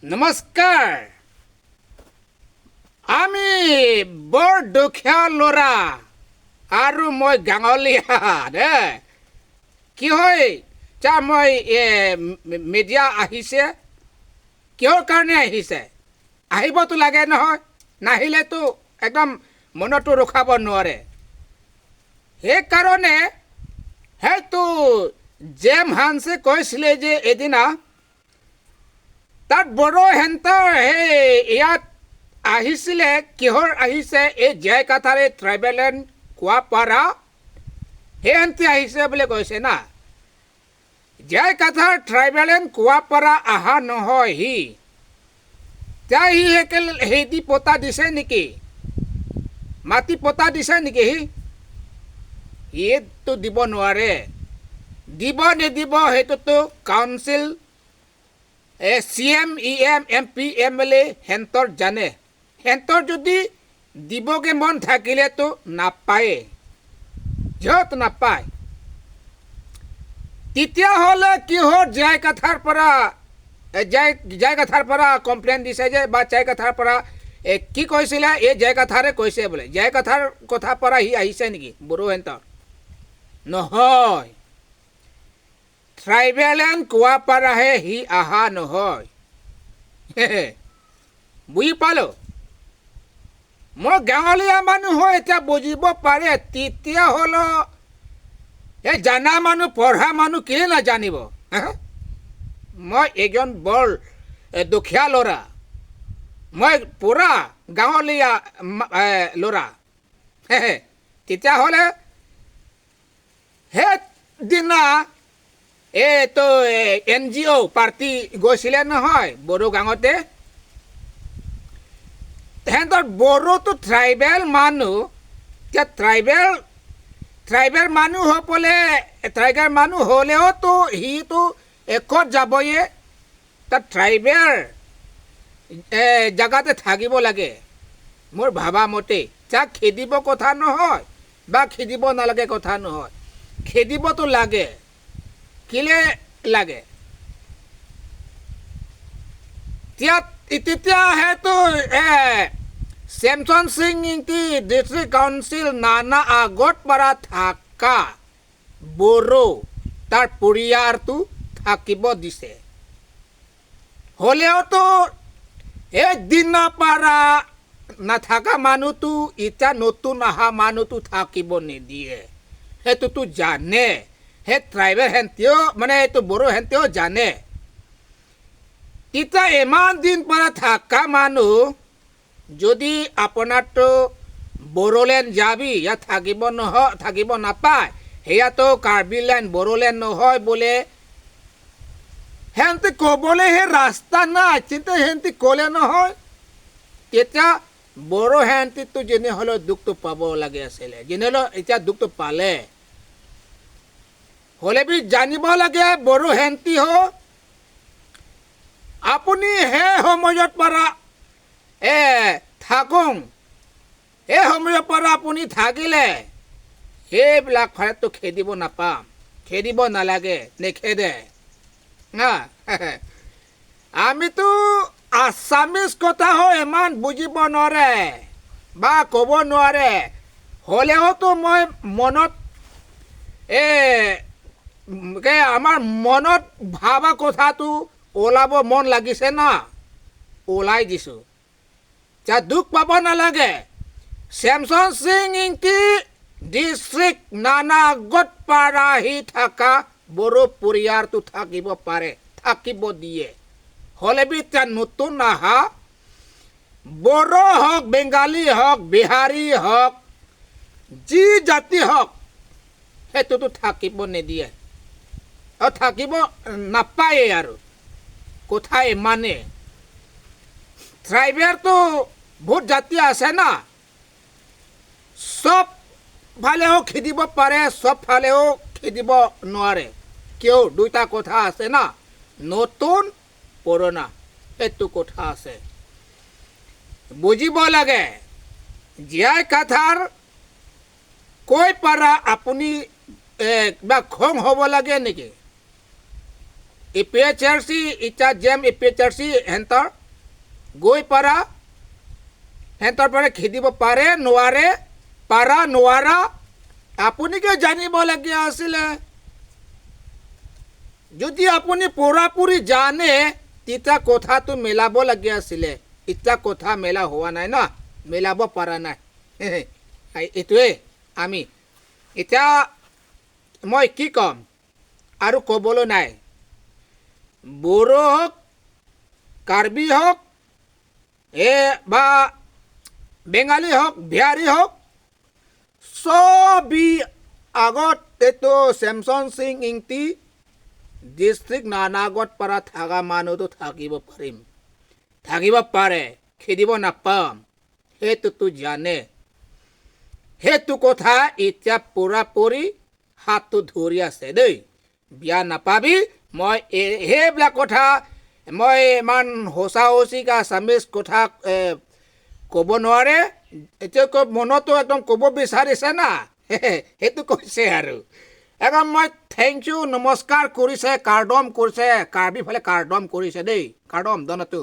নমস্কাৰ। আমি বৰ দুখীয়া ল'ৰা আৰু মই গাঁৱলীয়া দে কি হয় যা মই মিডিয়া আহিছে কিহৰ কাৰণে আহিছে আহিবতো লাগে নহয় নাহিলেতো একদম মনতো ৰখাব নোৱাৰে সেইকাৰণে সেইটো জেম হানছে কৈছিলে যে এদিনা তাত বড়ো হেণ্টাৰ ইয়াত আহিছিলে কিহৰ আহিছে এই জয়কাথাৰে ট্ৰাইবেল এণ্ড কোৱাপাৰা সেই হেণ্টি আহিছে বুলি কৈছে না জয়কাথাৰ ট্ৰাইবেল এণ্ড কোৱাপাৰা আহা নহয় সি হেদি পতা দিছে নেকি মাটি পতা দিছে নেকি সিটো দিব নোৱাৰে দিব নিদিব সেইটোতো council CM EM MP MLA হেণ্টৰ জানে হেণ্টৰ যদি দিবগে মন থাকিলেতো নাপায়ে য'ত নাপায় তেতিয়াহ'লে কিহৰ জয়কাথাৰ পৰা কমপ্লেইন দিছে যে বা জয়কাথাৰ পৰা কি কৈছিলে এই জয়কাথাৰে কৈছে বোলে জয়কাথাৰ কথা পৰা সি আহিছে নেকি বড়ো হেণ্টৰ নহয় ট্ৰাইবেল এণ্ড কোৱাপাৰাহে সি আহা নহয় বুজি পালো মই গাঁৱলীয়া মানুহ হৈ এতিয়া বুজিব পাৰে তেতিয়াহ'লে এই জানা মানুহ পঢ়া মানুহ কেলে নাজানিব মই এজন বৰ দুখীয়া ল'ৰা মই পুৰা গাঁৱলীয়া ল'ৰা তেতিয়াহ'লে সেইদিনা এইটো NGO পাৰ্টি গৈছিলে নহয় বড়ো গাঁৱতে তেহেঁতৰ বড়োটো ট্ৰাইবেল মানুহ এতিয়া ট্ৰাইবেল মানুহ হ'লেওতো সিটো একত যাবয়ে তাত ট্ৰাইবেল জেগাতে থাকিব লাগে মোৰ ভাবা মতে যাক খেদিব কথা নহয় বা খেদিব নালাগে কথা নহয় খেদিবতো লাগে কেলে লাগে তেতিয়া সেইটো চেমচন সিং ডিষ্ট্ৰিক্ট কাউন্সিল নানা আগত পৰা থকা বড়ো তাৰ পৰিয়ালটো থাকিব দিছে হ'লেওতো এই দিনৰ পৰা নাথাকা মানুহটো এতিয়া নতুন অহা মানুহটো থাকিব নিদিয়ে সেইটোতো জানে সেই ট্ৰাইবেল হেণ্টিও মানে এইটো বড়ো হেণ্টিও জানে তেতিয়া ইমান দিন পৰা থকা মানুহ যদি আপোনাৰতো বড়োলেণ্ড যাবি ইয়াত থাকিব নাপায় সেয়াতো কাৰ্বিলেণ্ড বড়োলেণ্ড নহয় বোলে হেঁতে ক'বলৈ সেই ৰাস্তা নাই তেতিয়া হেঁতে ক'লে নহয় তেতিয়া বড়ো হেণ্টিটো যেনে হ'লেও দুখটো পাব লাগে আছিলে যেনে হ'লেও এতিয়া দুখটো পালে হ'লে বি জানিব লাগে বড়ো হেণ্টি আপুনি সেই সময়ত পৰা থাকোঁ এই সময়ৰ পৰা আপুনি থাকিলে সেইবিলাক ফালেতো খেদিব নাপাম খেদিব নালাগে নেখেদে না আমিতো আছামিজ কথা ইমান বুজিব নোৱাৰে বা ক'ব নোৱাৰে হ'লেওতো মই মনত আমাৰ মনত ভাবা কথাটো ওলাব মন লাগিছে না ওলাই দিছোঁ যা দুখ পাব নালাগে চেমচন সিং ডিষ্ট্ৰিক্ট নানা আগত পৰা আহি থকা বড়ো পৰিয়ালটো থাকিব পাৰে থাকিব দিয়ে হ'লে বি এতিয়া নতুন অহা বড়ো হওক বেংগালী হওক বিহাৰী হওক যি জাতি হওক সেইটোতো থাকিব নিদিয়ে আৰু থাকিব নাপায়ে আৰু কথা ইমানে ট্ৰাইবেলটো বহুত জাতি আছে না চব ফালেও খেদিব পাৰে চব ফালেও খেদিব নোৱাৰে কিয় দুটা কথা আছে না নতুন পুৰণা সেইটো কথা আছে বুজিব লাগে জয়কাথাৰ কৈ পাৰা আপুনি কিবা খং হ'ব লাগে নেকি APHRC ইটা জেম APHRC হেন্তৰ গৈ পাৰা হেন্তৰ পৰা খেদিব পাৰে নোৱাৰে পাৰা নোৱাৰা আপুনিকে জানিবলগীয়া আছিলে যদি আপুনি পুৰাপুৰি জানে তেতিয়া কথাটো মিলাবলগীয়া আছিলে এতিয়া কথা মেলা হোৱা নাই না মিলাব পৰা নাই এইটোৱে আমি এতিয়া মই কি ক'ম আৰু ক'বলৈ নাই বড়ো হওক কাৰ্বি হওক বা বেঙ্গালী হওক বিহাৰী হওক সবই আগত এইটো চেমচন সিং ইংতি ডিষ্ট্ৰিক্ট নানাগত পৰা থকা মানুহটো থাকিব পাৰে খেদিব নাপাম সেইটোতো জানে সেইটো কথা এতিয়া পুৰাপুৰি হাতটো ধৰি আছে দেই বিয়া নাপাবি মই সেইবিলাক কথা মই ইমান হোচা হোচিকা চামিজ কথা ক'ব নোৱাৰে এতিয়া মনতো একদম ক'ব বিচাৰিছে না সেইটো কৈছে আৰু একদম মই থেংক ইউ নমস্কাৰ কৰিছে কাৰ্ডম কৰিছে কাৰ্বি ফালে কাৰ্ডম কৰিছে দেই কাৰ্ডম দনটো